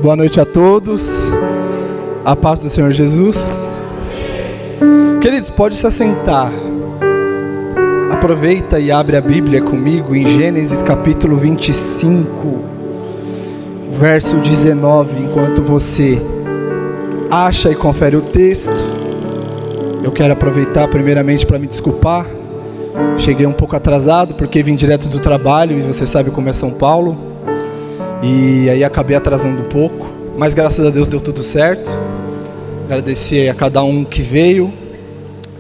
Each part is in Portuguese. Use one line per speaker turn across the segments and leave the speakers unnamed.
Boa noite a todos, a paz do Senhor Jesus. Queridos, pode se assentar. Aproveita e abre a Bíblia comigo em Gênesis capítulo 25, verso 19, enquanto você acha e confere o texto. Eu quero aproveitar primeiramente para me desculpar. Cheguei um pouco atrasado porque vim direto do trabalho e você sabe como é São Paulo. E aí acabei atrasando um pouco, mas graças a Deus deu tudo certo. Agradecer a cada um que veio.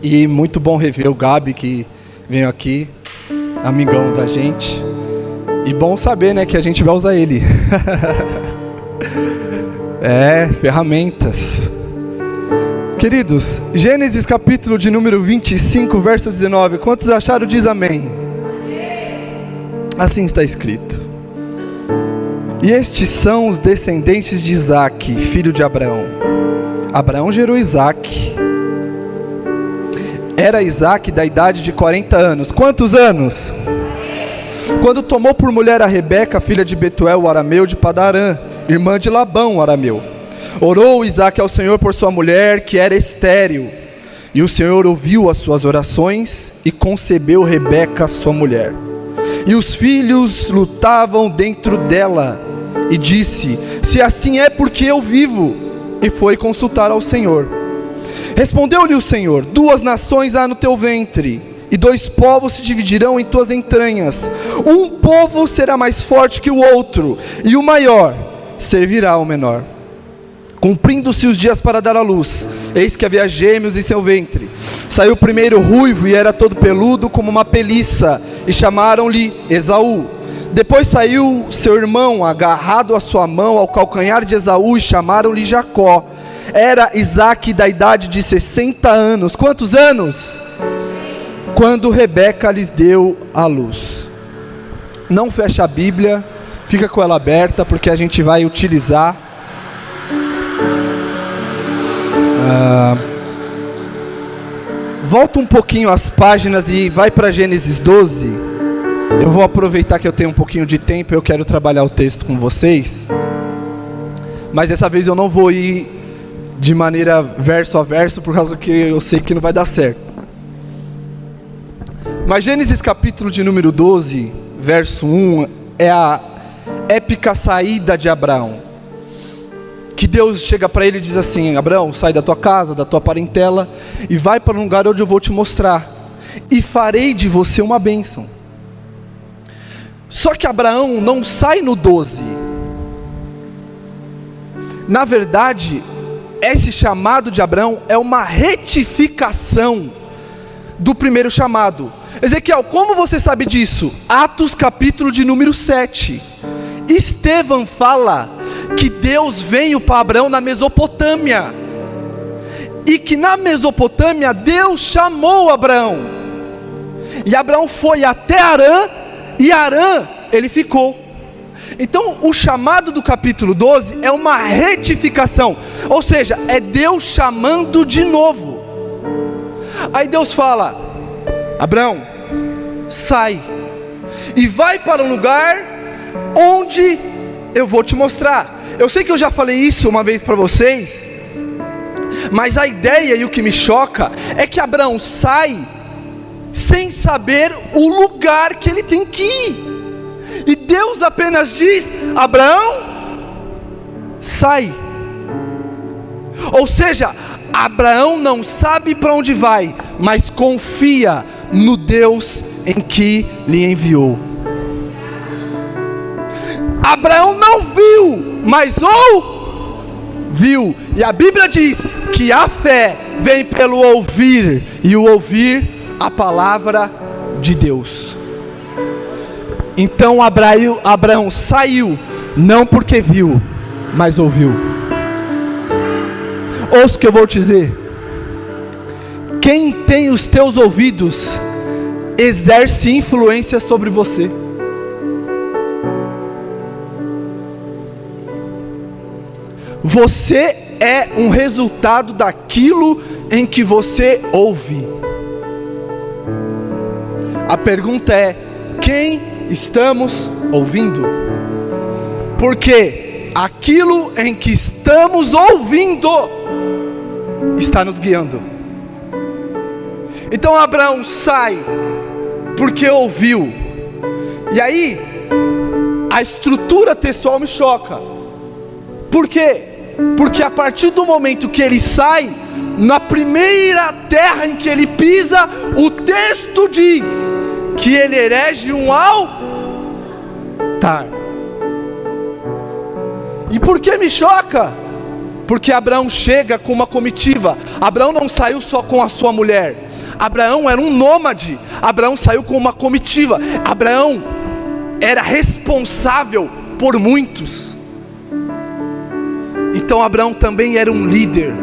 E muito bom rever o Gabi que veio aqui, amigão da gente. E bom saber, né, que a gente vai usar ele. Ferramentas. Queridos, Gênesis capítulo de número 25, verso 19. Quantos acharam? Diz amém. Assim está escrito. E estes são os descendentes de Isaque, filho de Abraão. Abraão gerou Isaque. Era Isaque da idade de 40 anos. Quantos anos? Quando tomou por mulher a Rebeca, filha de Betuel, o arameu de Padarã, irmã de Labão, o arameu. Orou Isaque ao Senhor por sua mulher, que era estéril. E o Senhor ouviu as suas orações e concebeu Rebeca, sua mulher. E os filhos lutavam dentro dela. E disse: se assim é, porque eu vivo. E foi consultar ao Senhor. Respondeu-lhe o Senhor: 2 nações há no teu ventre, e 2 povos se dividirão em tuas entranhas. Um povo será mais forte que o outro, e o maior servirá ao menor. Cumprindo-se os dias para dar à luz, eis que havia gêmeos em seu ventre. Saiu o primeiro ruivo, e era todo peludo como uma peliça, e chamaram-lhe Esaú. Depois saiu seu irmão, agarrado à sua mão ao calcanhar de Esaú, e chamaram-lhe Jacó. Era Isaque da idade de 60 anos. Quantos anos? Quando Rebeca lhes deu à luz. Não fecha a Bíblia, fica com ela aberta, porque a gente vai utilizar volta um pouquinho as páginas e vai para Gênesis 12. Eu vou aproveitar que eu tenho um pouquinho de tempo, eu quero trabalhar o texto com vocês. Mas dessa vez eu não vou ir de maneira verso a verso, por causa que eu sei que não vai dar certo. Mas Gênesis capítulo de número 12, verso 1, é a épica saída de Abraão. Que Deus chega para ele e diz assim: Abraão, sai da tua casa, da tua parentela, e vai para um lugar onde eu vou te mostrar, e farei de você uma bênção. Só que Abraão não sai no 12. Na verdade, esse chamado de Abraão é uma retificação do primeiro chamado. Ezequiel, como você sabe disso? Atos capítulo de número 7. Estevão fala que Deus veio para Abraão na Mesopotâmia, e que na Mesopotâmia Deus chamou Abraão, e Abraão foi até Harã, e Harã ele ficou. Então o chamado do capítulo 12 é uma retificação, ou seja, é Deus chamando de novo. Aí Deus fala: Abraão, sai e vai para um lugar onde eu vou te mostrar. Eu sei que eu já falei isso uma vez para vocês, mas a ideia e o que me choca é que Abraão sai sem saber o lugar que ele tem que ir. E Deus apenas diz: Abraão, sai. Ou seja, Abraão não sabe para onde vai, mas confia no Deus em que lhe enviou. Abraão não viu, mas ouviu. E a Bíblia diz que a fé vem pelo ouvir, e o ouvir a palavra de Deus. Então Abraão saiu, não porque viu, mas ouviu. Ouça o que eu vou te dizer. Quem tem os teus ouvidos exerce influência sobre você. Você é um resultado daquilo em que você ouve. A pergunta é: quem estamos ouvindo? Porque aquilo em que estamos ouvindo está nos guiando. Então Abraão sai porque ouviu. E aí a estrutura textual me choca. Por quê? Porque a partir do momento que ele sai, na primeira terra em que ele pisa, o texto diz que ele erige um altar. E por que me choca? Porque Abraão chega com uma comitiva. Abraão não saiu só com a sua mulher. Abraão era um nômade. Abraão saiu com uma comitiva. Abraão era responsável por muitos. Então Abraão também era um líder.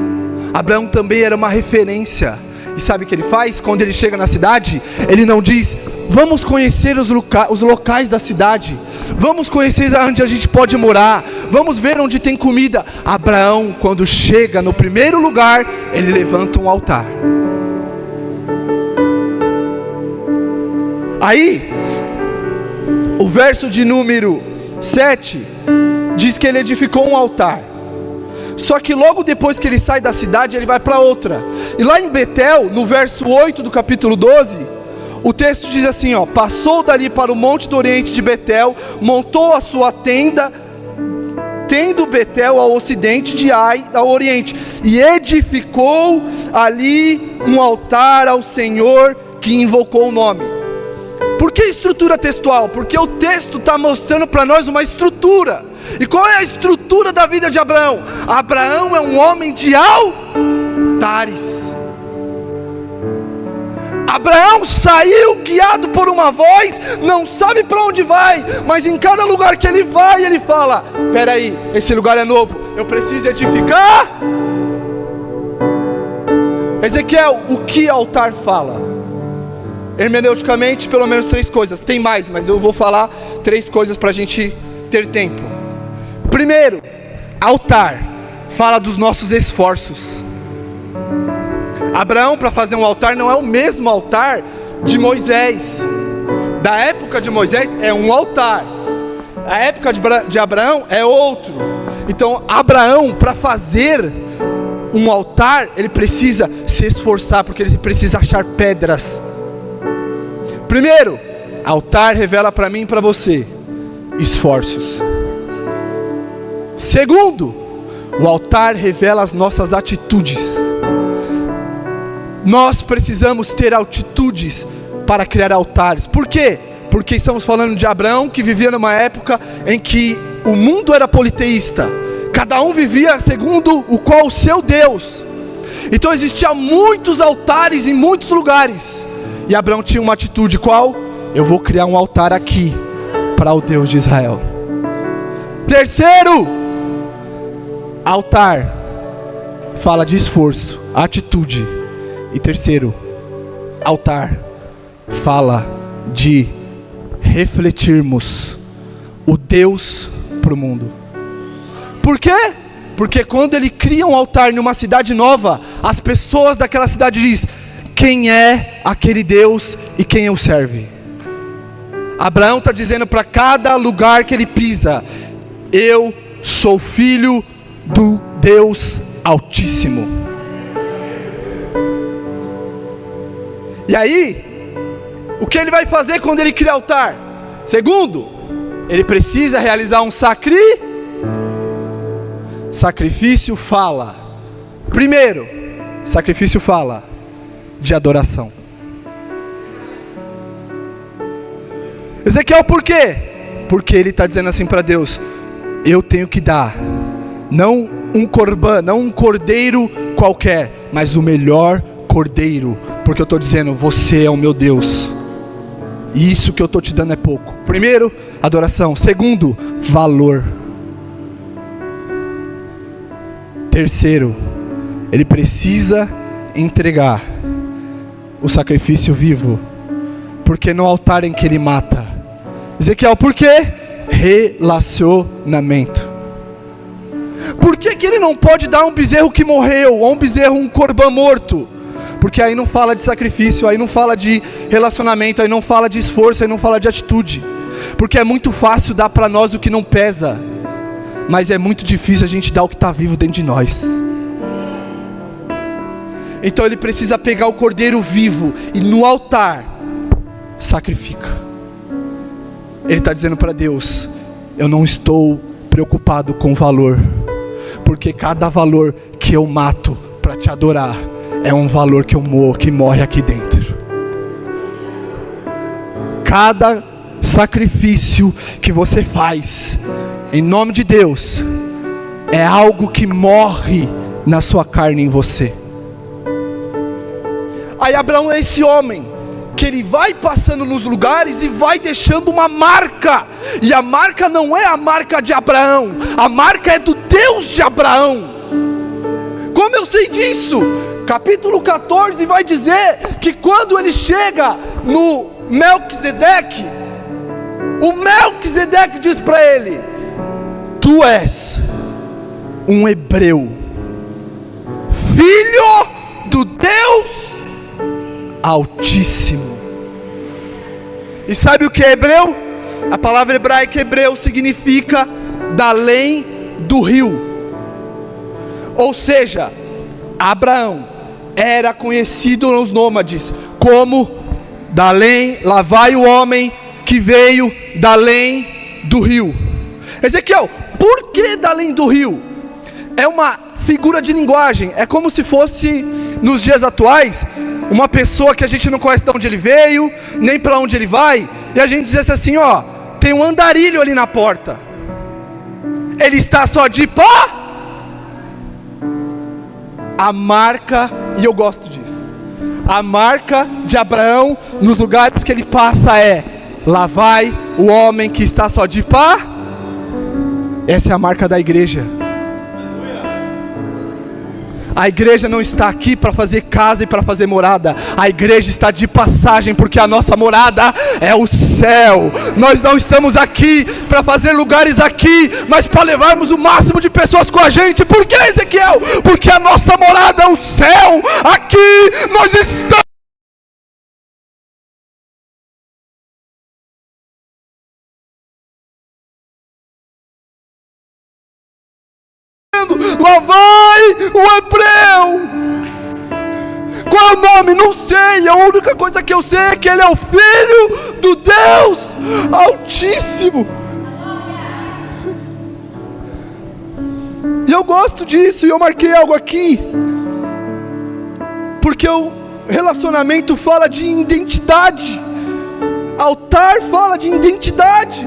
Abraão também era uma referência. E sabe o que ele faz? Quando ele chega na cidade, ele não diz: vamos conhecer os locais da cidade, vamos conhecer onde a gente pode morar, vamos ver onde tem comida. Abraão, quando chega no primeiro lugar, ele levanta um altar. Aí, o verso de número 7 diz que ele edificou um altar. Só que logo depois que ele sai da cidade, ele vai para outra. E lá em Betel, no verso 8 do capítulo 12, o texto diz assim, ó: passou dali para o monte do oriente de Betel, montou a sua tenda, tendo Betel ao ocidente de Ai ao oriente, e edificou ali um altar ao Senhor, que invocou o nome. Por que estrutura textual? Porque o texto está mostrando para nós uma estrutura. E qual é a estrutura da vida de Abraão? Abraão é um homem de altares. Abraão saiu guiado por uma voz, não sabe para onde vai, mas em cada lugar que ele vai, ele fala: peraí, esse lugar é novo, eu preciso edificar. Ezequiel, o que altar fala? Hermeneuticamente, pelo menos 3 coisas. Tem mais, mas eu vou falar 3 coisas para a gente ter tempo. Primeiro, altar fala dos nossos esforços. Abraão, para fazer um altar, não é o mesmo altar de Moisés. Da época de Moisés é um altar, a época de Abraão é outro. Então Abraão, para fazer um altar, ele precisa se esforçar, porque ele precisa achar pedras. Primeiro, altar revela para mim e para você esforços. Segundo, o altar revela as nossas atitudes. Nós precisamos ter atitudes para criar altares. Por quê? Porque estamos falando de Abraão, que vivia numa época em que o mundo era politeísta. Cada um vivia segundo o seu Deus. Então existiam muitos altares em muitos lugares. E Abraão tinha uma atitude: qual? Eu vou criar um altar aqui para o Deus de Israel. Terceiro, altar fala de esforço, atitude. E terceiro, altar fala de refletirmos o Deus para o mundo. Por quê? Porque quando ele cria um altar numa cidade nova, as pessoas daquela cidade dizem: quem é aquele Deus e quem o serve? Abraão está dizendo para cada lugar que ele pisa: eu sou filho do Deus Altíssimo. E aí, o que ele vai fazer quando ele cria altar? Segundo, ele precisa realizar um sacrifício fala. Primeiro, sacrifício fala de adoração. Ezequiel, por quê? Porque ele está dizendo assim para Deus: eu tenho que dar, não um corban, não um cordeiro qualquer, mas o melhor cordeiro, porque eu estou dizendo: você é o meu Deus, e isso que eu estou te dando é pouco. Primeiro, adoração. Segundo, valor. Terceiro, ele precisa entregar o sacrifício vivo, porque no altar em que ele mata. Ezequiel, por quê? Relacionamento. Por que ele não pode dar um bezerro que morreu, ou um corban morto? Porque aí não fala de sacrifício, aí não fala de relacionamento, aí não fala de esforço, aí não fala de atitude. Porque é muito fácil dar para nós o que não pesa. mas é muito difícil a gente dar o que está vivo dentro de nós. Então ele precisa pegar o cordeiro vivo e no altar sacrifica. Ele está dizendo para Deus: eu não estou preocupado com o valor, porque cada valor que eu mato para te adorar é um valor que eu morro, que morre aqui dentro. Cada sacrifício que você faz em nome de Deus é algo que morre na sua carne, em você. Aí Abraão é esse homem que ele vai passando nos lugares e vai deixando uma marca. E a marca não é a marca de Abraão, a marca é do Deus de Abraão. Como eu sei disso? Capítulo 14 vai dizer que quando ele chega no Melquisedeque, o Melquisedeque diz para ele: tu és um hebreu, filho do Deus Altíssimo. E sabe o que é hebreu? A palavra hebraica hebreu significa da além do rio. Ou seja, Abraão era conhecido nos nômades como da além, lá vai o homem que veio da além do rio. Ezequiel, por que da além do rio? É uma figura de linguagem, é como se fosse nos dias atuais uma pessoa que a gente não conhece de onde ele veio, nem para onde ele vai, e a gente dissesse assim: ó, tem um andarilho ali na porta, ele está só de pá. A marca, e eu gosto disso, a marca de Abraão nos lugares que ele passa é: lá vai o homem que está só de pá. Essa é a marca da igreja. A igreja não está aqui para fazer casa e para fazer morada. A igreja está de passagem, porque a nossa morada é o céu. Nós não estamos aqui para fazer lugares aqui, mas para levarmos o máximo de pessoas com a gente. Por que, Ezequiel? Porque a nossa morada é o céu. Aqui nós estamos. Lá vai o hebreu. Qual é o nome? Não sei. A única coisa que eu sei é que ele é o filho do Deus Altíssimo. E eu gosto disso. E eu marquei algo aqui, porque o relacionamento fala de identidade, altar fala de identidade.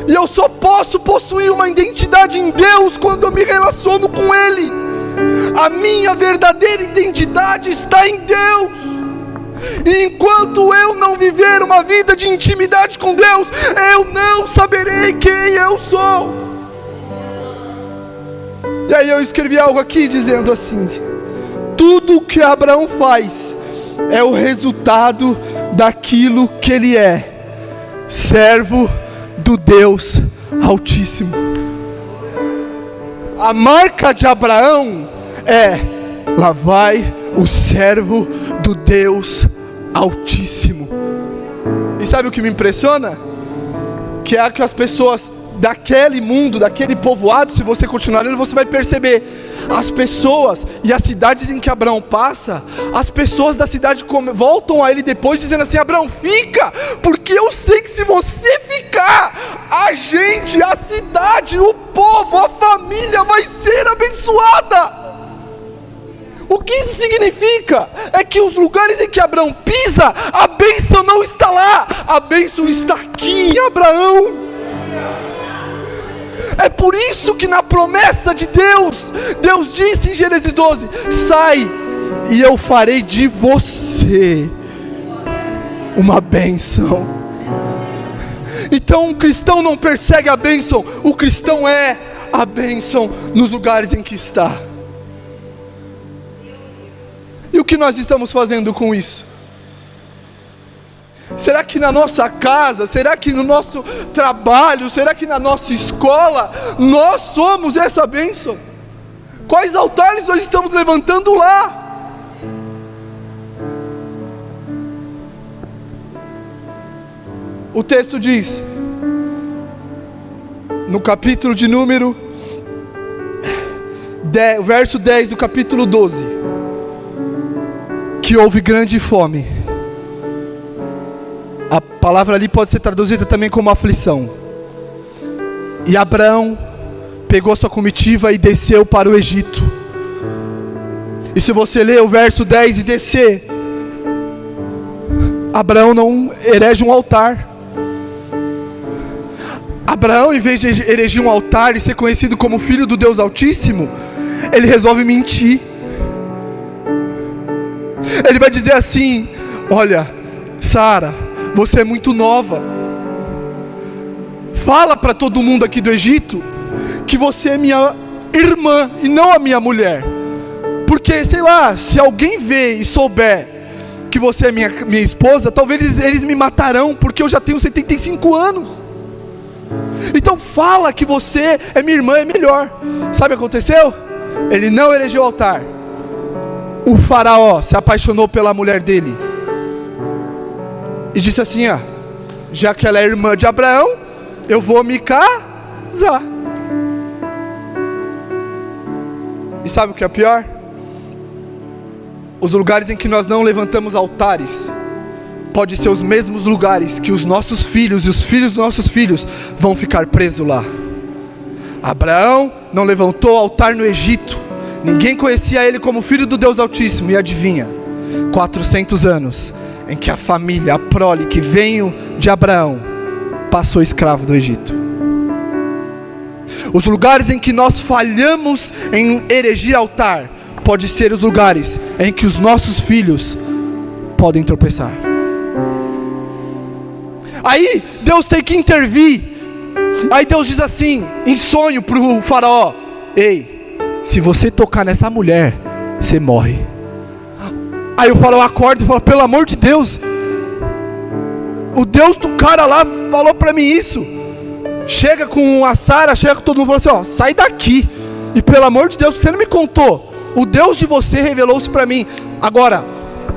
E eu só posso possuir uma identidade em Deus quando eu me relaciono com Ele. A minha verdadeira identidade está em Deus. E enquanto eu não viver uma vida de intimidade com Deus, eu não saberei quem eu sou. E aí eu escrevi algo aqui dizendo assim: tudo o que Abraão faz é o resultado daquilo que ele é, servo do Deus Altíssimo. A marca de Abraão é: lá vai o servo do Deus Altíssimo. E sabe o que me impressiona? Que é que as pessoas daquele mundo, daquele povoado, se você continuar lendo, você vai perceber, as pessoas e as cidades em que Abraão passa, as pessoas da cidade voltam a ele depois dizendo assim: Abraão, fica, porque eu sei que se você ficar, a gente, a cidade, o povo, a família vai ser abençoada. O que isso significa? É que os lugares em que Abraão pisa, a bênção não está lá, a bênção está aqui em Abraão. É por isso que na promessa de Deus, Deus disse em Gênesis 12: sai e eu farei de você uma bênção. Então um cristão não persegue a bênção, o cristão é a bênção nos lugares em que está. E o que nós estamos fazendo com isso? Será que na nossa casa, será que no nosso trabalho, será que na nossa escola, nós somos essa bênção? Quais altares nós estamos levantando lá? O texto diz, no capítulo de número verso 10 do capítulo 12, que houve grande fome. A palavra ali pode ser traduzida também como aflição. E Abraão pegou sua comitiva e desceu para o Egito. E se você ler o verso 10 e descer, Abraão não erige um altar. Abraão, em vez de erigir um altar e ser conhecido como filho do Deus Altíssimo, ele resolve mentir. Ele vai dizer assim: olha, Sara, você é muito nova. Fala para todo mundo aqui do Egito que você é minha irmã e não a minha mulher. Porque, sei lá, se alguém ver e souber que você é minha esposa, talvez eles me matarão, porque eu já tenho 75 anos. Então fala que você é minha irmã, é melhor. Sabe o que aconteceu? Ele não erigeu o altar. O faraó se apaixonou pela mulher dele e disse assim: já que ela é irmã de Abraão, eu vou me casar. E sabe o que é pior? Os lugares em que nós não levantamos altares pode ser os mesmos lugares que os nossos filhos e os filhos dos nossos filhos vão ficar presos lá. Abraão não levantou altar no Egito. Ninguém conhecia ele como filho do Deus Altíssimo. E adivinha? 400 anos em que a família, a prole que veio de Abraão, passou escravo do Egito. Os lugares em que nós falhamos em erigir altar pode ser os lugares em que os nossos filhos podem tropeçar. Aí Deus tem que intervir. Aí Deus diz assim, em sonho para o faraó: ei, se você tocar nessa mulher, você morre. Aí o faraó acorda e fala: pelo amor de Deus, o Deus do cara lá falou para mim isso. Chega com a Sara, chega com todo mundo e fala assim: sai daqui. E pelo amor de Deus, você não me contou. O Deus de você revelou-se para mim. Agora,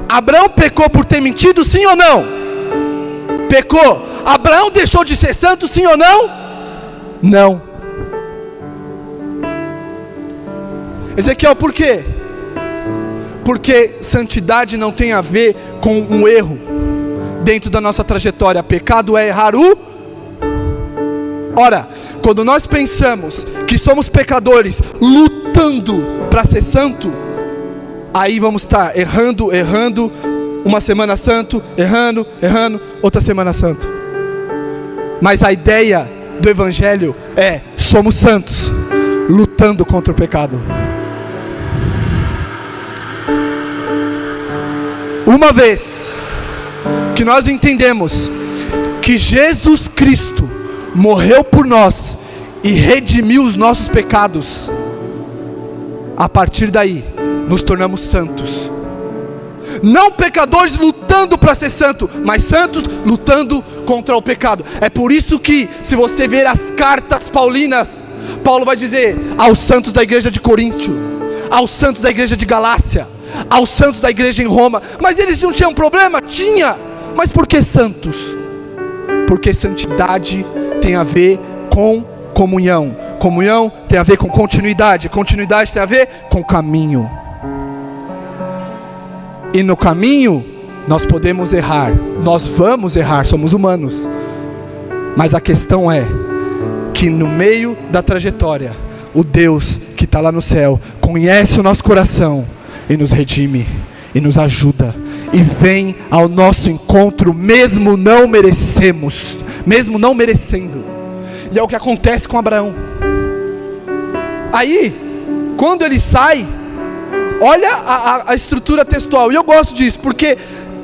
Abraão pecou por ter mentido, sim ou não? Pecou. Abraão deixou de ser santo, sim ou não? Não. Ezequiel, por quê? Porque santidade não tem a ver com um erro dentro da nossa trajetória. Pecado é errar o... Ora, quando nós pensamos que somos pecadores lutando para ser santo, aí vamos estar errando, uma semana santo, errando, outra semana santo. Mas a ideia do evangelho é: somos santos, lutando contra o pecado. Uma vez que nós entendemos que Jesus Cristo morreu por nós e redimiu os nossos pecados, a partir daí nos tornamos santos. Não pecadores lutando para ser santo, mas santos lutando contra o pecado. É por isso que, se você ver as cartas paulinas, Paulo vai dizer aos santos da igreja de Coríntio, aos santos da igreja de Galácia, aos santos da igreja em Roma. Mas eles não tinham problema? Tinha. Mas por que santos? Porque santidade tem a ver com comunhão. Comunhão tem a ver com continuidade. Continuidade tem a ver com caminho. E no caminho nós podemos errar. Nós vamos errar, somos humanos. Mas a questão é que no meio da trajetória, o Deus que está lá no céu conhece o nosso coração e nos redime, e nos ajuda, e vem ao nosso encontro, mesmo não merecendo. E é o que acontece com Abraão. Aí, quando ele sai, olha a estrutura textual. E eu gosto disso, porque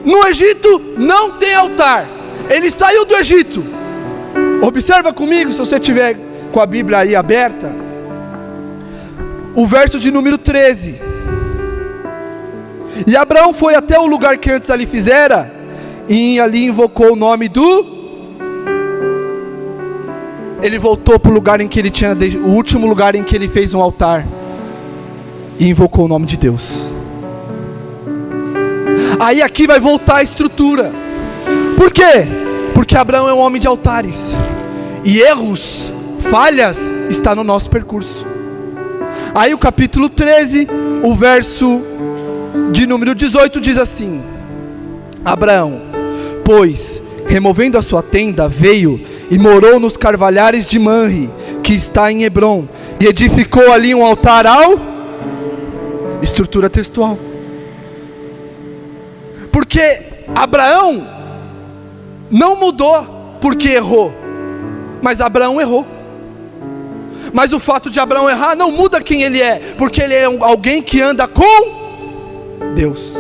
no Egito não tem altar. Ele saiu do Egito. Observa comigo, se você tiver com a Bíblia aí aberta, o verso de número 13. E Abraão foi até o lugar que antes ali fizera, e ali invocou o nome do... Ele voltou para o lugar em que ele tinha, o último lugar em que ele fez um altar, e invocou o nome de Deus. Aí aqui vai voltar a estrutura. Por quê? Porque Abraão é um homem de altares, e erros, falhas, está no nosso percurso. Aí o capítulo 13, o verso de número 18 diz assim: Abraão, pois, removendo a sua tenda, veio e morou nos carvalhares de Manre, que está em Hebrom, e edificou ali um altar ao... Estrutura textual. Porque Abraão não mudou porque errou, mas Abraão errou. Mas o fato de Abraão errar não muda quem ele é, porque ele é alguém que anda com Deus.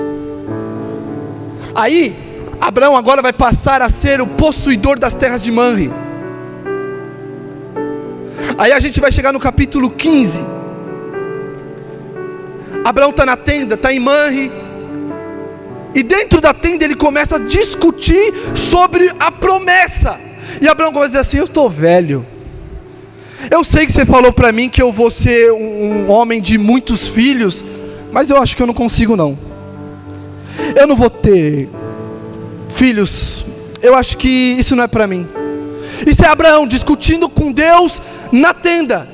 Aí, Abraão agora vai passar a ser o possuidor das terras de Manre. Aí a gente vai chegar no capítulo 15. Abraão está na tenda, está em Manre. E dentro da tenda ele começa a discutir sobre a promessa. E Abraão começa a dizer assim: eu estou velho. Eu sei que você falou para mim que eu vou ser um homem de muitos filhos, mas eu acho que eu não consigo não. Eu não vou ter filhos. Eu acho que isso não é para mim. Isso é Abraão discutindo com Deus na tenda.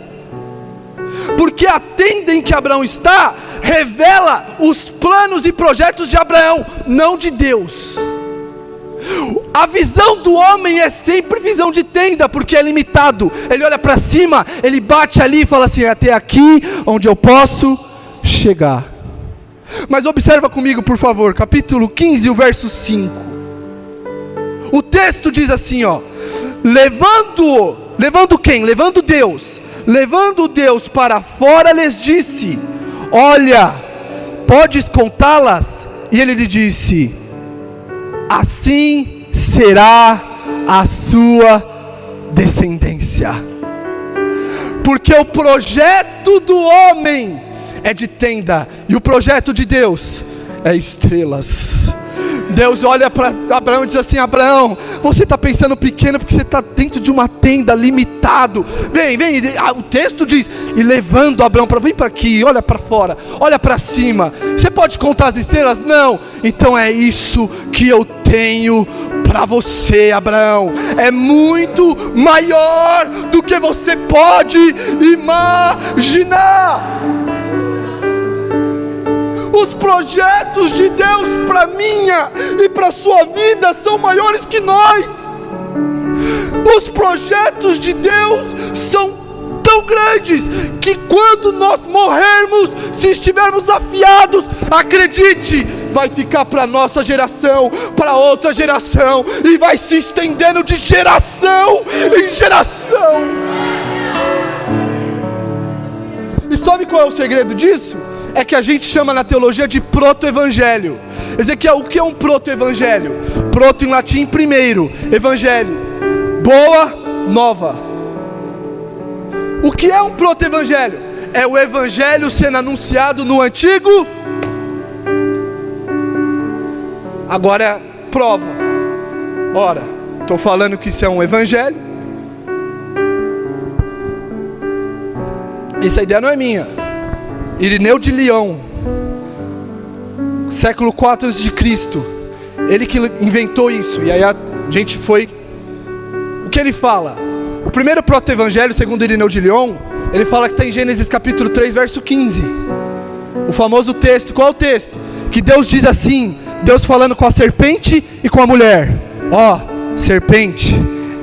Porque a tenda em que Abraão está revela os planos e projetos de Abraão, não de Deus. A visão do homem é sempre visão de tenda, porque é limitado. Ele olha para cima, ele bate ali e fala assim: até aqui onde eu posso chegar. Mas observa comigo, por favor, capítulo 15, o verso 5. O texto diz assim, ó: levando quem? Levando Deus. Levando Deus para fora, lhes disse: olha, podes contá-las? E ele lhe disse: assim será a sua descendência. Porque o projeto do homem é de tenda, e o projeto de Deus é estrelas. Deus olha para Abraão e diz assim: Abraão, você está pensando pequeno porque você está dentro de uma tenda, limitado. Vem, o texto diz: e levando Abraão para, vem para aqui, olha para fora, olha para cima. Você pode contar as estrelas? Não. Então é isso que eu tenho para você, Abraão. É muito maior do que você pode imaginar. Os projetos de Deus para minha e para sua vida são maiores que nós. Os projetos de Deus são tão grandes que quando nós morrermos, se estivermos afiados, acredite, vai ficar para nossa geração, para outra geração, e vai se estendendo de geração em geração. E sabe qual é o segredo disso? É que a gente chama na teologia de proto-evangelho. Ezequiel, o que é um proto-evangelho? Proto em latim, primeiro. Evangelho, boa nova. O que é um proto-evangelho? É o evangelho sendo anunciado no antigo. Agora prova. Ora, estou falando que isso é um evangelho. Essa ideia não é minha. Irineu de Lyon, século 4 a.C., ele que inventou isso. E aí a gente foi... O que ele fala? O primeiro proto-evangelho, segundo Irineu de Lyon, ele fala que está em Gênesis capítulo 3, verso 15. O famoso texto. Qual é o texto? Que Deus diz assim, Deus falando com a serpente e com a mulher: ó, serpente,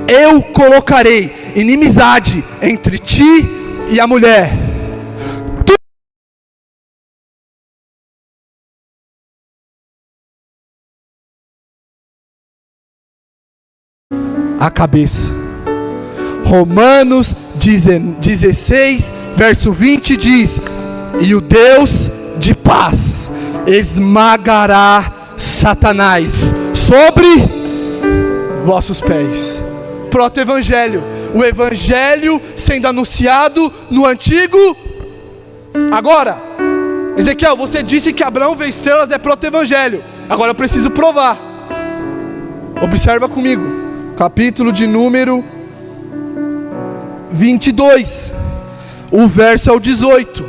eu colocarei inimizade entre ti e a mulher. A cabeça. Romanos 16, verso 20 diz: e o Deus de paz esmagará Satanás sobre vossos pés. Proto-evangelho. O evangelho sendo anunciado no antigo. Agora, Ezequiel, você disse que Abraão vê estrelas, é proto-evangelho. Agora eu preciso provar. Observa comigo. Capítulo de número 22, o verso é o 18.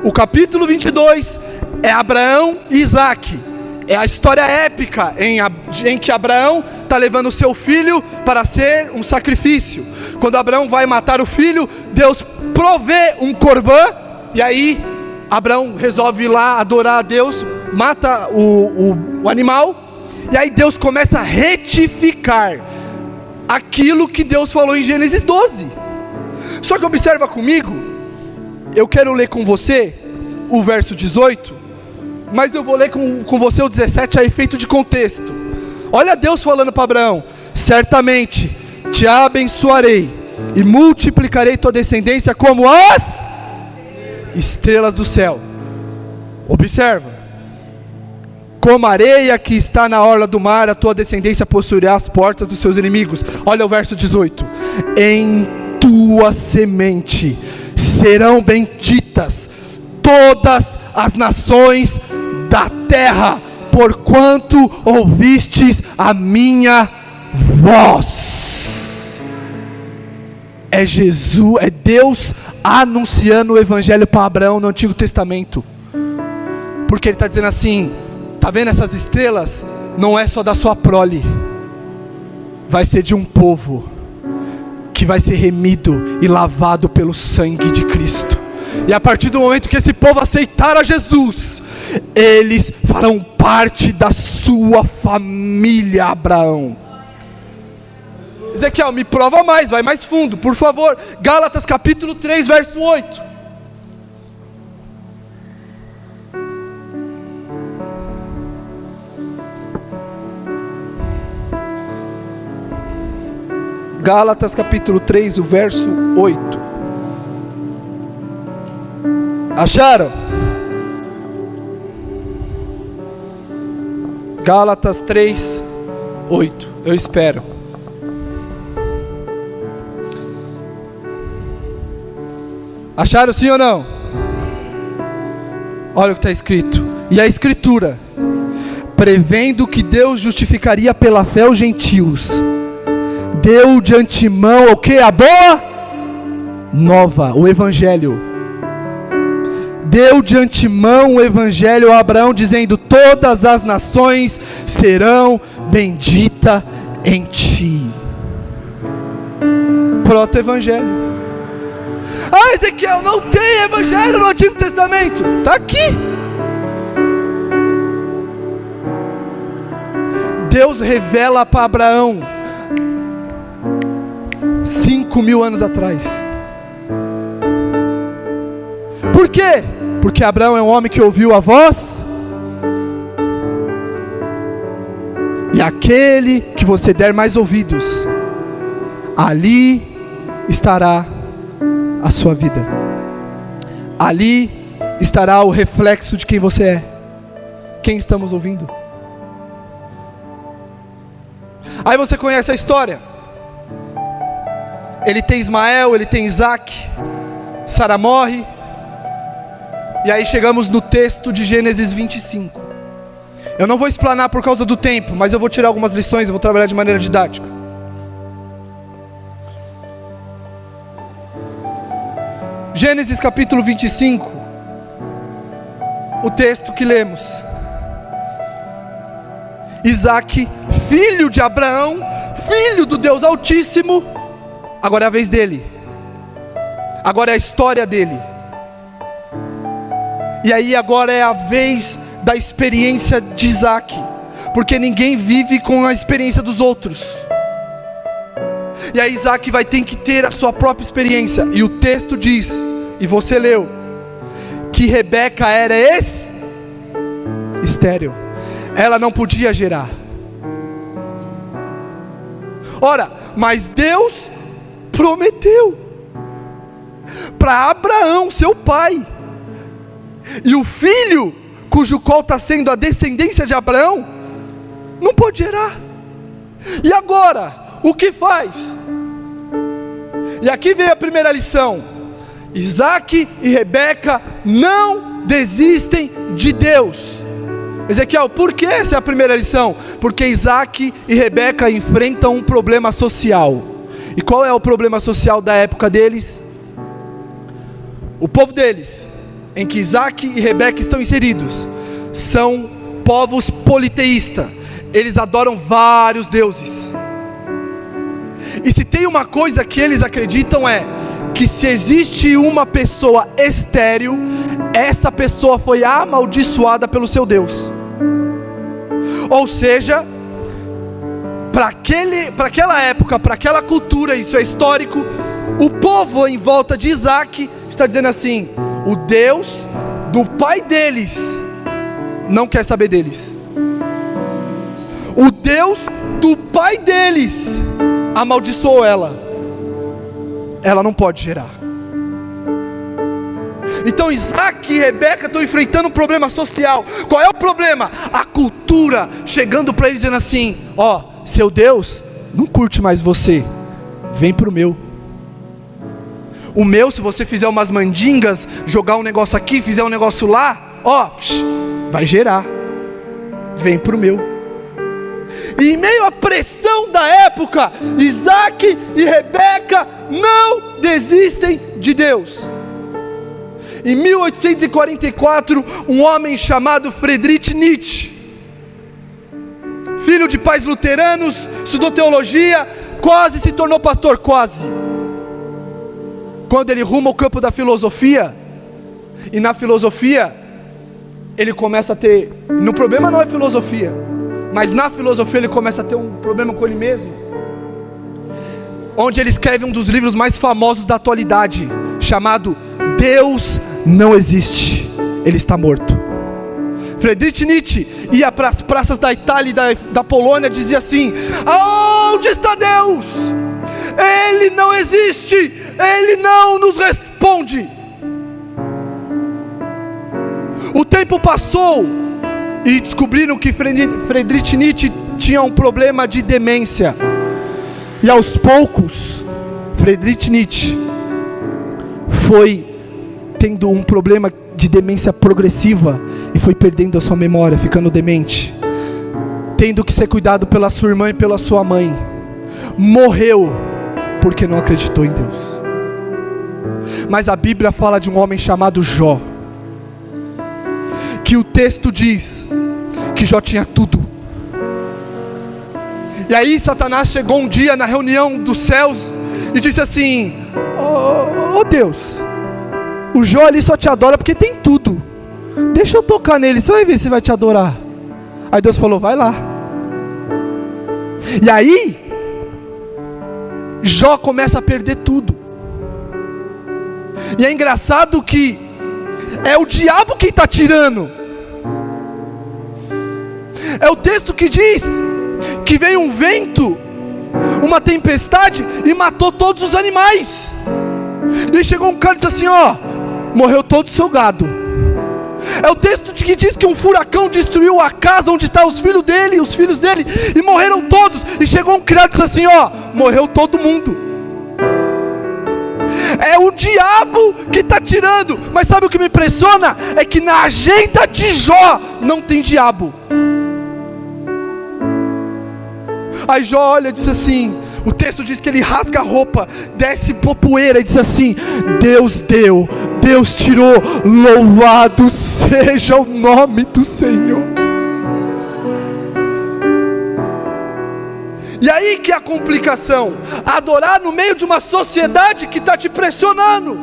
O capítulo 22 é Abraão e Isaac. É a história épica em que Abraão está levando o seu filho para ser um sacrifício. Quando Abraão vai matar o filho, Deus provê um corbã, e aí Abraão resolve ir lá adorar a Deus, mata o animal, e aí Deus começa a retificar aquilo que Deus falou em Gênesis 12. Só que observa comigo, eu quero ler com você o verso 18, mas eu vou ler com você o 17 a efeito de contexto. Olha Deus falando para Abraão: certamente te abençoarei e multiplicarei tua descendência como as estrelas do céu. Observa: como a areia que está na orla do mar, a tua descendência possuirá as portas dos seus inimigos. Olha o verso 18: em tua semente serão benditas todas as nações da terra, porquanto ouvistes a minha voz. É Jesus, é Deus anunciando o evangelho para Abraão no Antigo Testamento, porque ele está dizendo assim: está vendo essas estrelas? Não é só da sua prole, vai ser de um povo que vai ser remido e lavado pelo sangue de Cristo. E a partir do momento que esse povo aceitar a Jesus, eles farão parte da sua família, Abraão. Ezequiel, me prova mais, vai mais fundo, por favor. Gálatas capítulo 3, verso 8. Gálatas capítulo 3, o verso 8. Acharam? Gálatas 3, 8. Eu espero. Acharam sim ou não? Olha o que está escrito. E a escritura, prevendo que Deus justificaria pela fé os gentios, deu de antemão o que? A boa nova, o evangelho. Deu de antemão o evangelho a Abraão, dizendo: todas as nações serão benditas em ti. Proto-evangelho. Ah, Ezequiel, não tem evangelho no Antigo Testamento. Está aqui. Deus revela para Abraão 5.000 anos atrás. Por quê? Porque Abraão é um homem que ouviu a voz. E aquele que você der mais ouvidos, ali estará a sua vida. Ali estará o reflexo de quem você é. Quem estamos ouvindo? Aí você conhece a história. Ele tem Ismael, ele tem Isaac, Sara morre. E aí chegamos no texto de Gênesis 25. Eu não vou explanar por causa do tempo, mas eu vou tirar algumas lições, eu vou trabalhar de maneira didática. Gênesis capítulo 25, o texto que lemos. Isaac, filho de Abraão, filho do Deus Altíssimo. Agora é a vez dele. Agora é a história dele. E aí agora é a vez da experiência de Isaac, porque ninguém vive com a experiência dos outros. E aí Isaac vai ter que ter a sua própria experiência. E o texto diz, e você leu, que Rebeca era estéril. Ela não podia gerar. Ora, mas Deus prometeu para Abraão, seu pai, e o filho cujo qual está sendo a descendência de Abraão não pode gerar. E agora, o que faz? E aqui vem a primeira lição. Isaac e Rebeca não desistem de Deus. Ezequiel, por que essa é a primeira lição? Porque Isaac e Rebeca enfrentam um problema social. E qual é o problema social da época deles? O povo deles, em que Isaac e Rebeca estão inseridos, são povos politeístas. Eles adoram vários deuses. E se tem uma coisa que eles acreditam é que se existe uma pessoa estéril, essa pessoa foi amaldiçoada pelo seu Deus. Ou seja, para aquela época, para aquela cultura, isso é histórico, o povo em volta de Isaac está dizendo assim: o Deus do pai deles não quer saber deles. O Deus do pai deles amaldiçoou ela. Ela não pode gerar. Então Isaac e Rebeca estão enfrentando um problema social. Qual é o problema? A cultura chegando para eles dizendo assim: ó, seu Deus não curte mais você, vem pro meu. O meu, se você fizer umas mandingas, jogar um negócio aqui, fizer um negócio lá, ó, vai gerar. Vem pro meu. E em meio à pressão da época, Isaac e Rebeca não desistem de Deus. Em 1844, um homem chamado Friedrich Nietzsche, filho de pais luteranos, estudou teologia, quase se tornou pastor, quase. Quando ele ruma ao campo da filosofia, e na filosofia, ele começa a ter, no problema não é filosofia, mas na filosofia ele começa a ter um problema com ele mesmo, onde ele escreve um dos livros mais famosos da atualidade, chamado Deus não existe, ele está morto. Friedrich Nietzsche ia para as praças da Itália e da Polônia, dizia assim: aonde está Deus? Ele não existe, Ele não nos responde. O tempo passou e descobriram que Friedrich Nietzsche tinha um problema de demência. E aos poucos, Friedrich Nietzsche foi tendo um problema de demência progressiva e foi perdendo a sua memória, ficando demente, tendo que ser cuidado pela sua irmã e pela sua mãe. Morreu porque não acreditou em Deus. Mas a Bíblia fala de um homem chamado Jó, que o texto diz que Jó tinha tudo. E aí Satanás chegou um dia na reunião dos céus e disse assim: oh Deus, o Jó ali só te adora porque tem tudo, deixa eu tocar nele, você vai ver se vai te adorar. Aí Deus falou: vai lá. E aí Jó começa a perder tudo. E é engraçado que é o diabo quem está tirando. É o texto que diz que veio um vento, uma tempestade e matou todos os animais. E chegou um cara e disse assim: ó, morreu todo o seu gado. É o texto que diz que um furacão destruiu a casa onde estão os filhos dele, e morreram todos. E chegou um criado e disse assim: ó, morreu todo mundo. É o diabo que está tirando. Mas sabe o que me impressiona? É que na agenda de Jó não tem diabo. Aí Jó olha e diz assim, o texto diz que ele rasga a roupa, desce poeira e diz assim: Deus deu, Deus tirou, louvado seja o nome do Senhor. E aí que é a complicação: adorar no meio de uma sociedade que está te pressionando,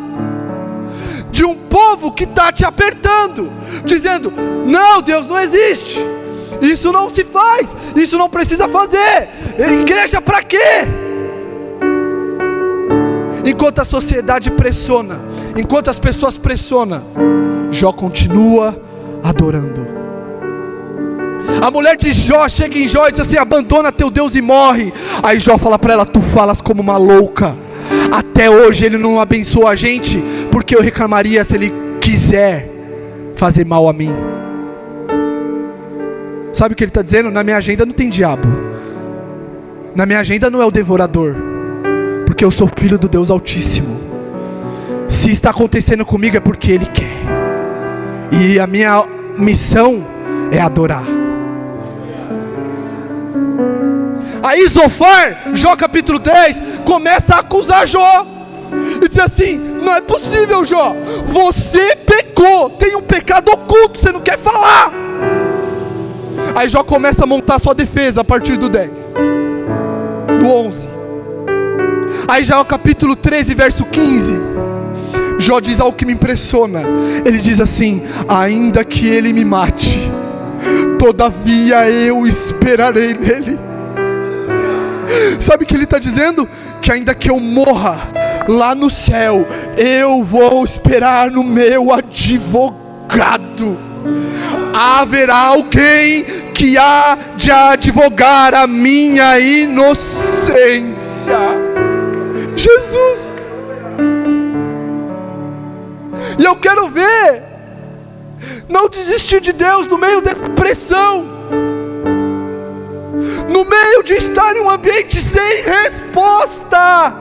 de um povo que está te apertando, dizendo: não, Deus não existe, isso não se faz, isso não precisa fazer, igreja para quê? Enquanto a sociedade pressiona, enquanto as pessoas pressionam, Jó continua adorando. A mulher de Jó chega em Jó e diz assim: abandona teu Deus e morre. Aí Jó fala para ela: tu falas como uma louca, até hoje ele não abençoa a gente, porque eu reclamaria se ele quiser fazer mal a mim. Sabe o que ele está dizendo? Na minha agenda não tem diabo, na minha agenda não é o devorador, porque eu sou filho do Deus Altíssimo. Se está acontecendo comigo é porque Ele quer, e a minha missão é adorar. Aí Zofar, Jó capítulo 10, começa a acusar Jó e diz assim: não é possível, Jó, você pecou, tem um pecado oculto, você não quer falar. Aí Jó começa a montar sua defesa a partir do 10, do 11. Aí já é o capítulo 13, verso 15. Jó diz algo que me impressiona. Ele diz assim: ainda que ele me mate, todavia eu esperarei nele. Sabe o que ele está dizendo? Que ainda que eu morra lá no céu, eu vou esperar no meu advogado. Haverá alguém que há de advogar a minha inocência. Jesus. E eu quero ver não desistir de Deus no meio da pressão, no meio de estar em um ambiente sem resposta,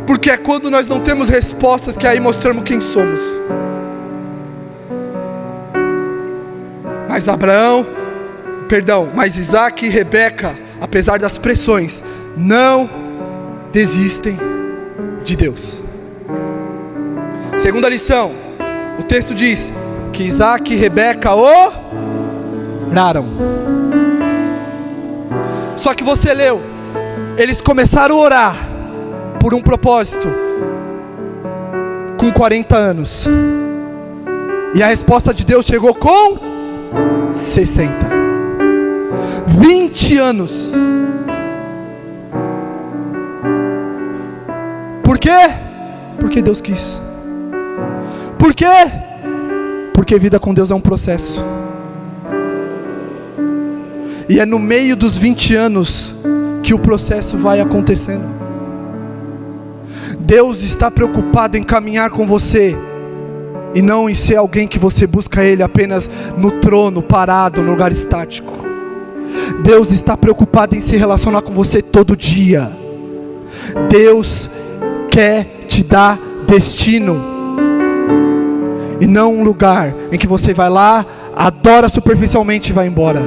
porque é quando nós não temos respostas que aí mostramos quem somos. Mas Isaac e Rebeca, apesar das pressões, não desistem de Deus. Segunda lição, o texto diz que Isaac e Rebeca oraram. Só que você leu, eles começaram a orar por um propósito com 40 anos, e a resposta de Deus chegou com 60, 20 anos. Por quê? Porque Deus quis. Por quê? Porque vida com Deus é um processo. E é no meio dos 20 anos que o processo vai acontecendo. Deus está preocupado em caminhar com você, e não em ser alguém que você busca Ele apenas no trono, parado, no lugar estático. Deus está preocupado em se relacionar com você todo dia. Deus quer te dar destino, e não um lugar em que você vai lá, adora superficialmente e vai embora.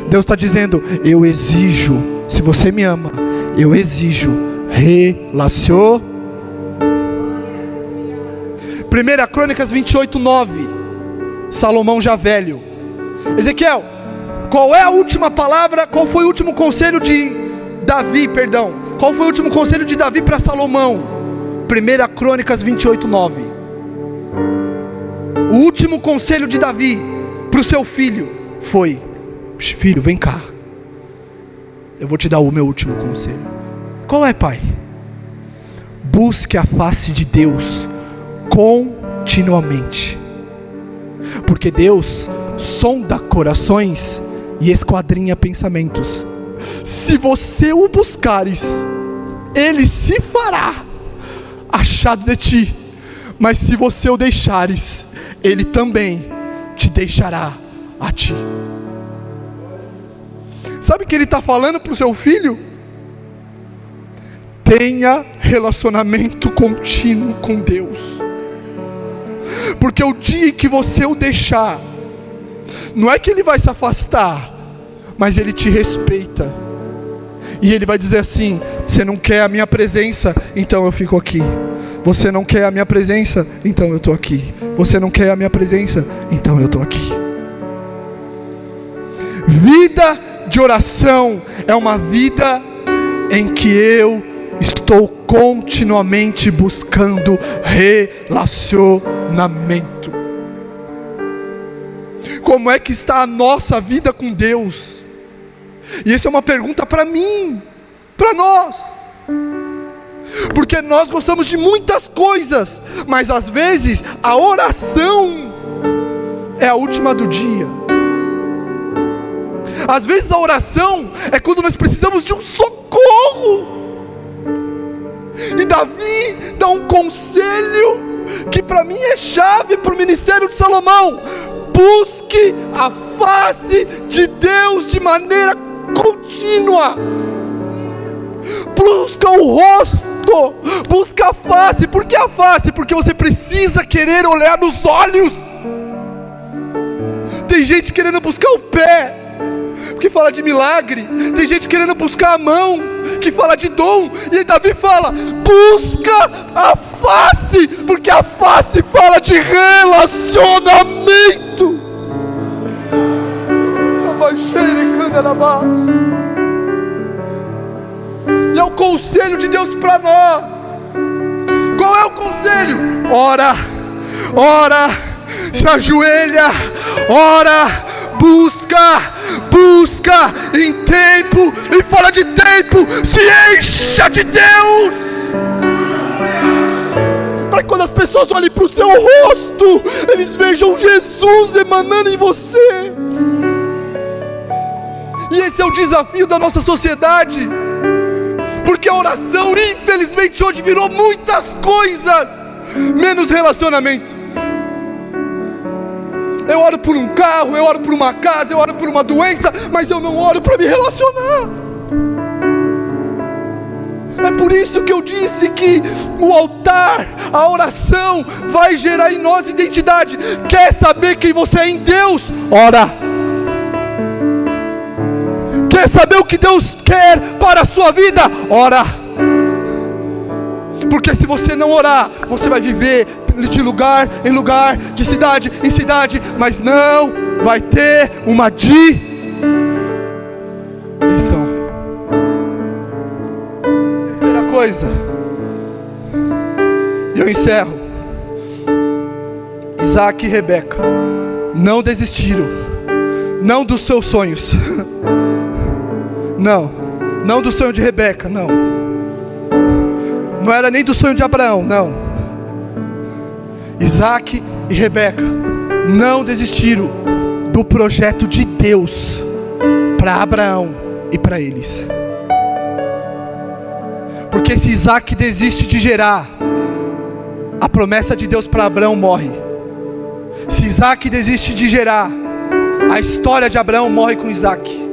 Deus está dizendo: eu exijo, se você me ama, eu exijo relacionamento. 1 Crônicas 28:9. Salomão já velho. Ezequiel, qual é a última palavra? Qual foi o último conselho de Davi, Qual foi o último conselho de Davi para Salomão? 1 Crônicas 28:9. O último conselho de Davi para o seu filho foi: filho, vem cá, eu vou te dar o meu último conselho. Qual é, pai? Busque a face de Deus continuamente, porque Deus sonda corações e esquadrinha pensamentos. Se você o buscares, Ele se fará achado de ti, mas se você o deixares, Ele também te deixará a ti. Sabe o que Ele está falando para o seu filho? Tenha relacionamento contínuo com Deus, porque o dia que você o deixar, não é que Ele vai se afastar, mas Ele te respeita, e Ele vai dizer assim: você não quer a minha presença, então eu fico aqui. Você não quer a minha presença, então eu estou aqui. Você não quer a minha presença, então eu estou aqui. Vida de oração é uma vida em que eu estou continuamente buscando relacionamento. Como é que está a nossa vida com Deus? E essa é uma pergunta para mim, para nós, porque nós gostamos de muitas coisas, mas às vezes a oração é a última do dia. Às vezes a oração é quando nós precisamos de um socorro. E Davi dá um conselho que para mim é chave para o ministério de Salomão: busque a face de Deus de maneira contínua. Busca o rosto, busca a face. Por que a face? Porque você precisa querer olhar nos olhos. Tem gente querendo buscar o pé, que fala de milagre. Tem gente querendo buscar a mão, que fala de dom. E Davi fala: busca a face, porque a face fala de relacionamento. o conselho de Deus para nós? Qual é o conselho? Ora, ora, se ajoelha, ora, busca em tempo e fora de tempo, se encha de Deus, para que quando as pessoas olhem para o seu rosto, eles vejam Jesus emanando em você. E esse é o desafio da nossa sociedade, porque a oração, infelizmente, hoje virou muitas coisas, menos relacionamento. Eu oro por um carro, eu oro por uma casa, eu oro por uma doença, mas eu não oro para me relacionar. É por isso que eu disse que o altar, a oração, vai gerar em nós identidade. Quer saber quem você é em Deus? Ora. Quer saber o que Deus quer para a sua vida? Ora. Porque se você não orar, você vai viver de lugar em lugar, de cidade em cidade, mas não vai ter uma direção. Terceira coisa, e eu encerro. Isaac e Rebeca não desistiram, não dos seus sonhos, não do sonho de Rebeca, não era nem do sonho de Abraão, não. Isaac e Rebeca não desistiram do projeto de Deus para Abraão e para eles. Porque se Isaac desiste de gerar, a promessa de Deus para Abraão morre. Se Isaac desiste de gerar, a história de Abraão morre com Isaac.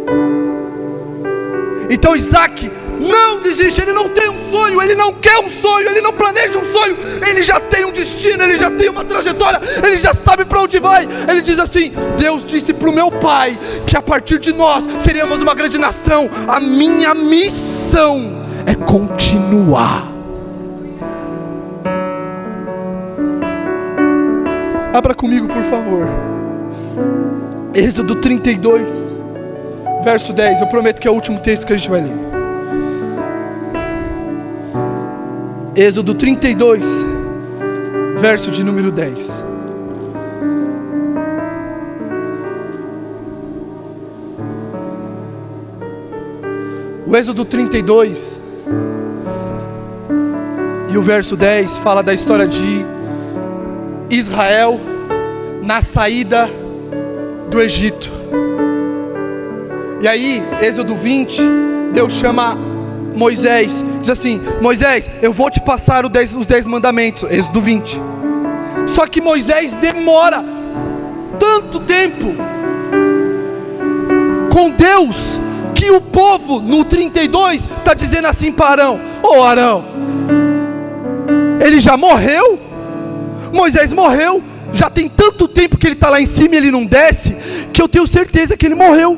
Então Isaac não desiste, ele não tem um sonho, ele não quer um sonho, ele não planeja um sonho, ele já tem um destino, ele já tem uma trajetória, ele já sabe para onde vai. Ele diz assim: Deus disse para o meu pai que a partir de nós seríamos uma grande nação. A minha missão é continuar. Abra comigo, por favor, Êxodo 32, verso 10. Eu prometo que é o último texto que a gente vai ler. Êxodo 32, verso de número 10. O Êxodo 32 e o verso 10 fala da história de Israel na saída do Egito. E aí, Êxodo 20, Deus chama Moisés, diz assim: Moisés, eu vou te passar os 10 mandamentos. Êxodo 20. Só que Moisés demora tanto tempo com Deus, que o povo no 32 está dizendo assim para Arão: ô Arão, ele já morreu? Moisés morreu, já tem tanto tempo que ele está lá em cima e ele não desce, que eu tenho certeza que ele morreu.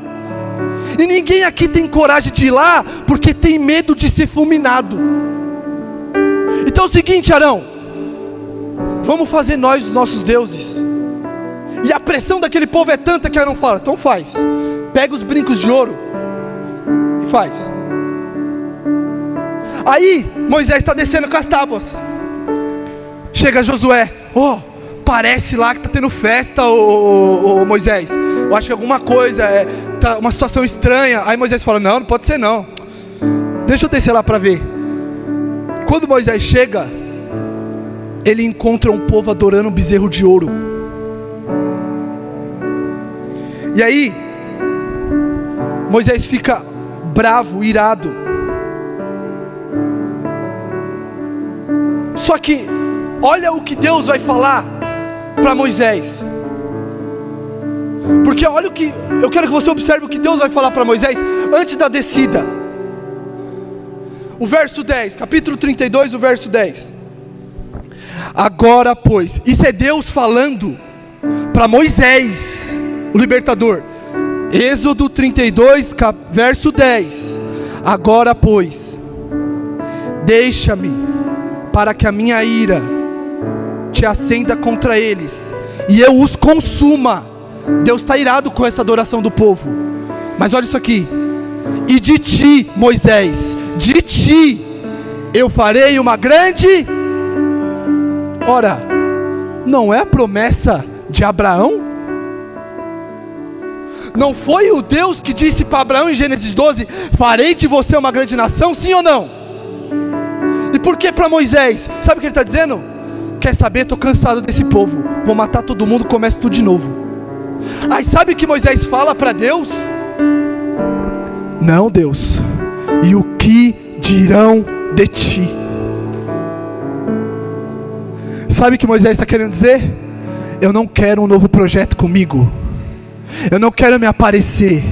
E ninguém aqui tem coragem de ir lá, porque tem medo de ser fulminado. Então é o seguinte, Arão, vamos fazer nós os nossos deuses. E a pressão daquele povo é tanta que Arão fala: então faz, pega os brincos de ouro e faz. Aí Moisés está descendo com as tábuas. Chega Josué: parece lá que está tendo festa, Moisés. Eu acho que alguma coisa, tá uma situação estranha. Aí Moisés fala: não pode ser não. Deixa eu descer lá para ver. Quando Moisés chega, ele encontra um povo adorando um bezerro de ouro. E aí Moisés fica bravo, irado. Só que olha o que Deus vai falar para Moisés. Porque olha o que eu quero que você observe, o que Deus vai falar para Moisés antes da descida. O verso 10, capítulo 32, o verso 10. Agora pois, isso é Deus falando para Moisés, o libertador. Êxodo 32, verso 10. Agora pois, deixa-me, para que a minha ira te acenda contra eles, e eu os consuma. Deus está irado com essa adoração do povo. Mas olha isso aqui: e de ti, Moisés, de ti eu farei uma grande... Ora, não é a promessa de Abraão? Não foi o Deus que disse para Abraão em Gênesis 12, farei de você uma grande nação, sim ou não? E por que para Moisés? Sabe o que ele está dizendo? Quer saber, estou cansado desse povo, vou matar todo mundo, começa tudo de novo. Aí sabe o que Moisés fala para Deus? Não, Deus, e o que dirão de ti? Sabe o que Moisés está querendo dizer? Eu não quero um novo projeto comigo, eu não quero me aparecer,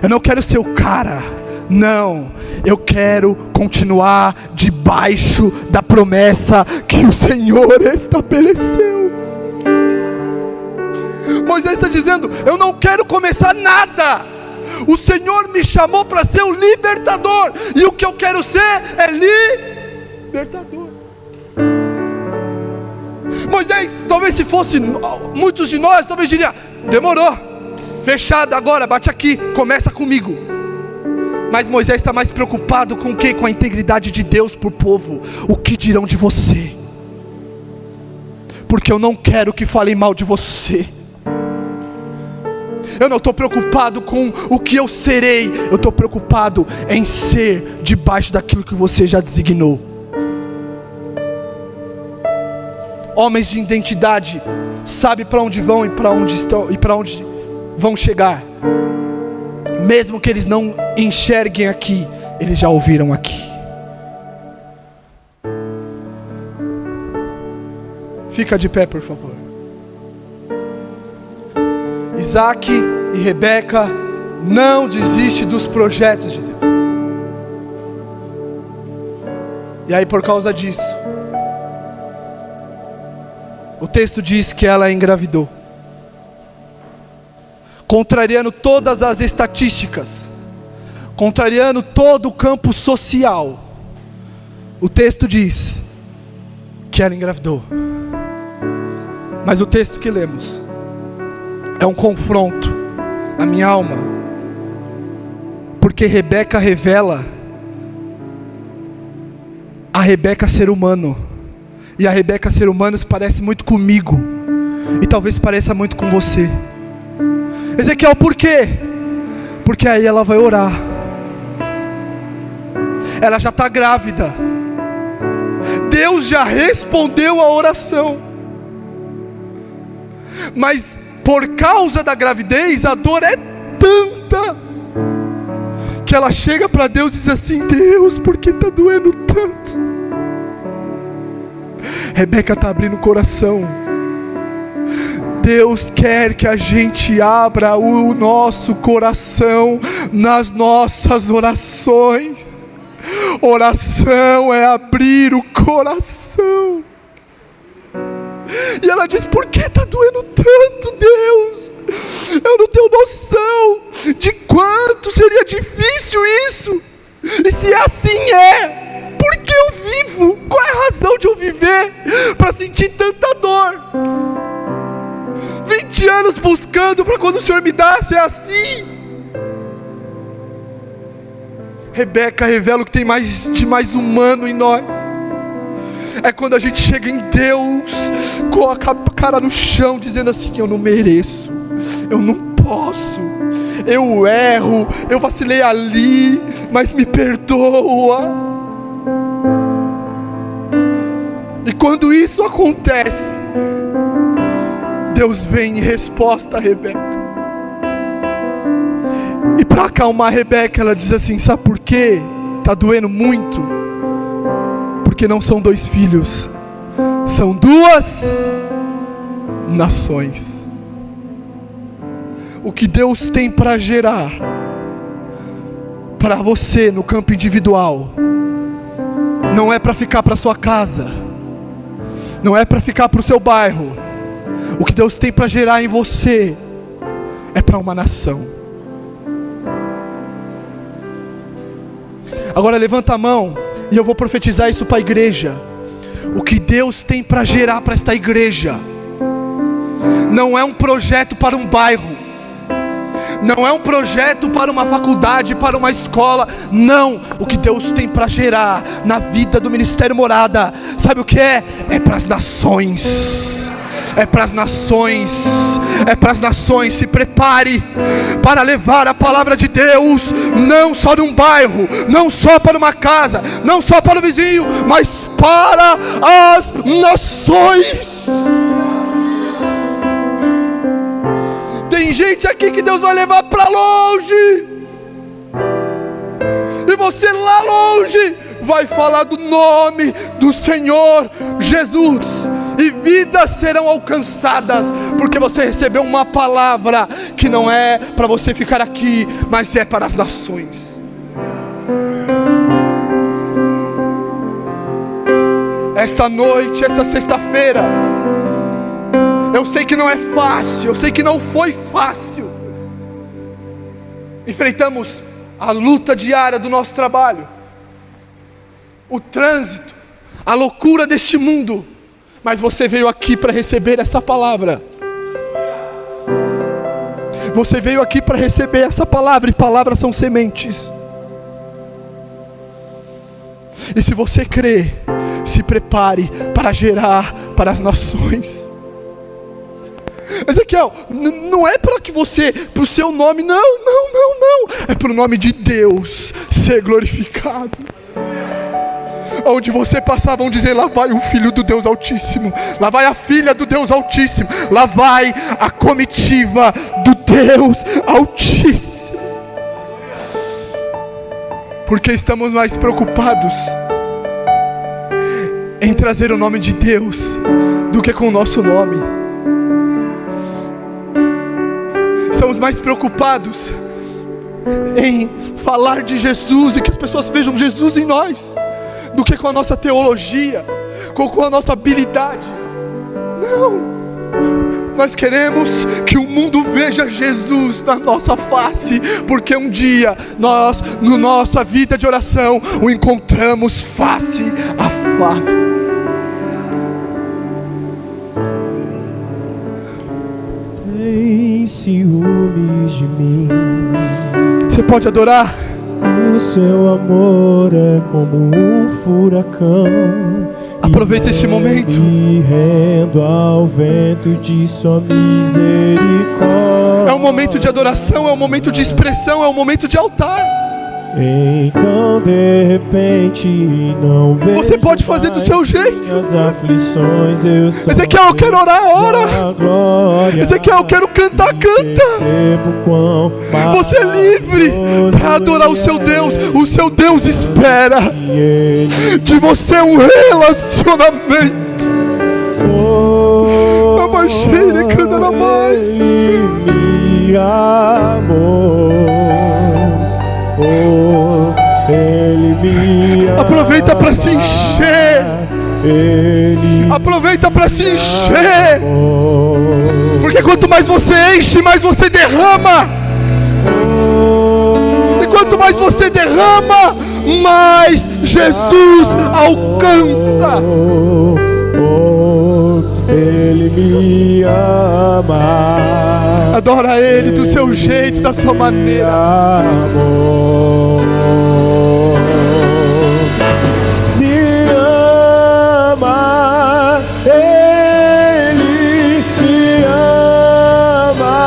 eu não quero ser o cara, não, eu quero continuar debaixo da promessa que o Senhor estabeleceu. Moisés está dizendo, eu não quero começar nada, o Senhor me chamou para ser o libertador, e o que eu quero ser é libertador. Moisés, talvez se fosse muitos de nós, talvez diria, demorou, fechado agora, bate aqui, começa comigo. Mas Moisés está mais preocupado com o quê? Com a integridade de Deus para o povo. O que dirão de você? Porque eu não quero que falem mal de você. Eu não estou preocupado com o que eu serei, eu estou preocupado em ser debaixo daquilo que você já designou. Homens de identidade sabem para onde vão e para onde estão e para onde vão chegar. Mesmo que eles não enxerguem aqui, eles já ouviram aqui. Fica de pé, por favor. Isaac e Rebeca não desistem dos projetos de Deus. E aí, por causa disso, o texto diz que ela engravidou, contrariando todas as estatísticas, contrariando todo o campo social. O texto diz que ela engravidou. Mas o texto que lemos é um confronto à minha alma, porque Rebeca revela a Rebeca ser humano, e a Rebeca ser humano se parece muito comigo, e talvez pareça muito com você. Ezequiel, por quê? Porque aí ela vai orar, ela já está grávida, Deus já respondeu a oração, mas por causa da gravidez, a dor é tanta, que ela chega para Deus e diz assim, Deus, por que está doendo tanto? Rebeca está abrindo o coração. Deus quer que a gente abra o nosso coração nas nossas orações. Oração é abrir o coração. E ela diz, por que está doendo tanto, Deus? Eu não tenho noção de quanto seria difícil isso. E se assim é, por que eu vivo? Qual é a razão de eu viver para sentir tanta dor? 20 anos buscando para quando o Senhor me dá ser assim. Rebeca revela o que tem de mais humano em nós. É quando a gente chega em Deus com a cara no chão, dizendo assim, eu não mereço, eu não posso, eu erro, eu vacilei ali, mas me perdoa. E quando isso acontece, Deus vem em resposta a Rebeca. E para acalmar a Rebeca, ela diz assim, sabe por quê? Está doendo muito? Porque não são 2 filhos, são 2 nações. O que Deus tem para gerar para você no campo individual não é para ficar para sua casa, não é para ficar para o seu bairro. O que Deus tem para gerar em você é para uma nação. Agora levanta a mão e eu vou profetizar isso para a igreja. O que Deus tem para gerar para esta igreja não é um projeto para um bairro, não é um projeto para uma faculdade, para uma escola, não. O que Deus tem para gerar na vida do Ministério Morada, sabe o que é? É para as nações, é para as nações, é para as nações. Se prepare para levar a palavra de Deus, não só num bairro, não só para uma casa, não só para o vizinho, mas para as nações. Tem gente aqui que Deus vai levar para longe, e você lá longe vai falar do nome do Senhor Jesus, e vidas serão alcançadas, porque você recebeu uma palavra que não é para você ficar aqui, mas é para as nações. Esta noite, essa sexta-feira, eu sei que não é fácil, eu sei que não foi fácil. Enfrentamos a luta diária do nosso trabalho, o trânsito, a loucura deste mundo, mas você veio aqui para receber essa palavra. Você veio aqui para receber essa palavra, e palavras são sementes. E se você crê, se prepare para gerar para as nações. Ezequiel, não é para que você, para o seu nome, não, é para o nome de Deus ser glorificado. Onde você passar, vão dizer: lá vai o filho do Deus Altíssimo, lá vai a filha do Deus Altíssimo, lá vai a comitiva do Deus Altíssimo. Porque estamos mais preocupados em trazer o nome de Deus do que com o nosso nome. Estamos mais preocupados em falar de Jesus e que as pessoas vejam Jesus em nós, do que com a nossa teologia, com a nossa habilidade. Não, nós queremos que o mundo veja Jesus na nossa face, porque um dia nós, na nossa vida de oração, o encontramos face a face.
Tem ciúmes de mim.
Você pode adorar?
O seu amor é como um furacão.
Aproveite este momento.
Me rendo ao vento de sua misericórdia.
É um momento de adoração, é um momento de expressão, é um momento de altar.
Então de repente não vejo.
Você pode fazer do seu jeito.
As aflições, eu só
Ezequiel, eu quero orar, ora. Ezequiel, eu quero cantar, canta. Você é livre para adorar o seu Deus. O seu Deus espera de você um relacionamento. A baixeira canta na mais.
Ele me amou. Ele me ama.
Aproveita para se encher. Aproveita para se encher. Porque quanto mais você enche, mais você derrama. E quanto mais você derrama, mais Jesus alcança.
Ele me ama.
Adora Ele do seu jeito, da sua maneira.
Me ama, Ele me ama,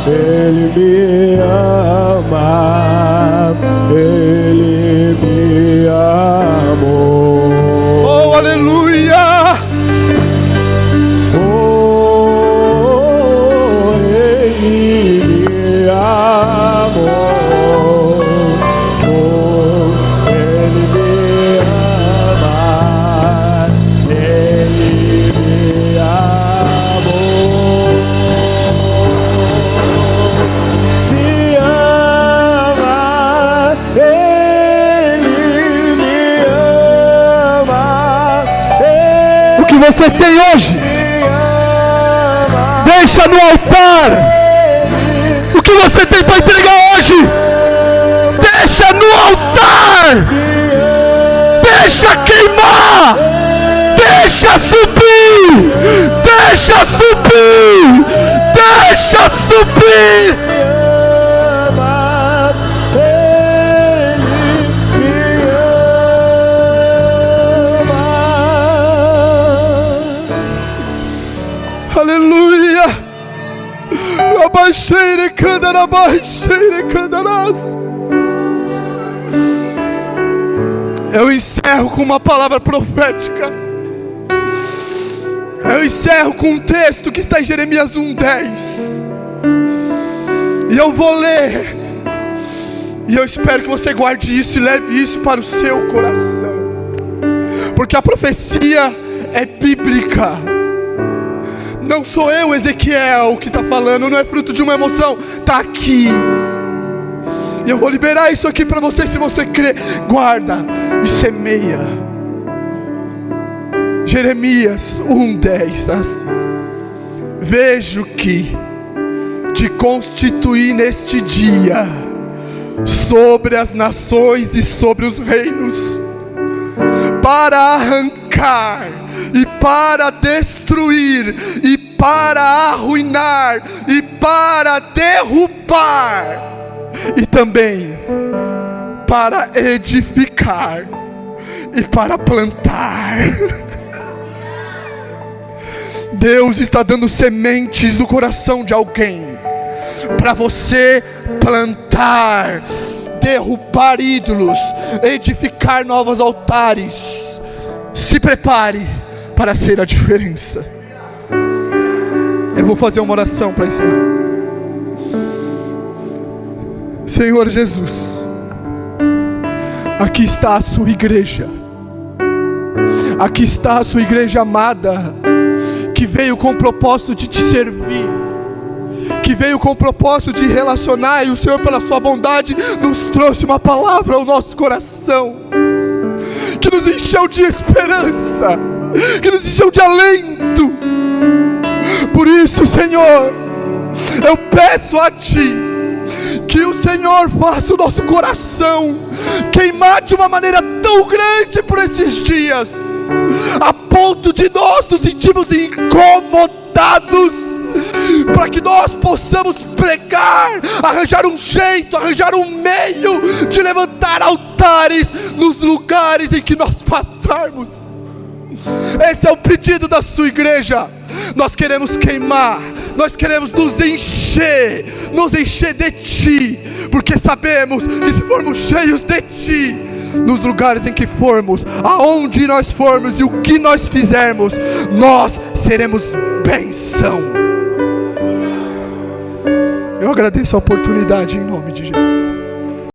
Ele me ama, Ele me amou.
Oh, aleluia!
Oh, Ele me amou. Oh,
você tem hoje. Deixa no altar o que você tem para entregar hoje. Deixa no altar. Deixa queimar. Deixa subir. Deixa subir. Deixa subir. Aleluia! Rabaixeire candarabaixeire candarás. Eu encerro com uma palavra profética. Eu encerro com um texto que está em Jeremias 1:10. E eu vou ler. E eu espero que você guarde isso e leve isso para o seu coração. Porque a profecia é bíblica. Não sou eu, Ezequiel, que está falando, não é fruto de uma emoção, está aqui. E eu vou liberar isso aqui para você, se você crer. Guarda e semeia. Jeremias 1:10 está assim: vejo que te constituí neste dia sobre as nações e sobre os reinos, para arrancar e para destruir e para arruinar e para derrubar, e também para edificar e para plantar. Deus está dando sementes no coração de alguém para você plantar, derrubar ídolos, edificar novos altares. Se prepare para ser a diferença. Eu vou fazer uma oração para encerrar. Senhor Jesus, aqui está a sua igreja. Aqui está a sua igreja amada, que veio com o propósito de te servir, que veio com o propósito de relacionar, e o Senhor, pela sua bondade, nos trouxe uma palavra ao nosso coração, que nos encheu de esperança, que nos encheu de alento. Por isso, Senhor, eu peço a Ti, que o Senhor faça o nosso coração queimar de uma maneira tão grande por esses dias, a ponto de nós nos sentirmos incomodados, para que nós possamos pregar, arranjar um jeito, arranjar um meio de levantar altares nos lugares em que nós passarmos. Esse é o pedido da sua igreja. Nós queremos queimar, nós queremos nos encher de Ti, porque sabemos que se formos cheios de Ti, nos lugares em que formos, aonde nós formos e o que nós fizermos, nós seremos bênção. Eu agradeço a oportunidade em nome de Jesus.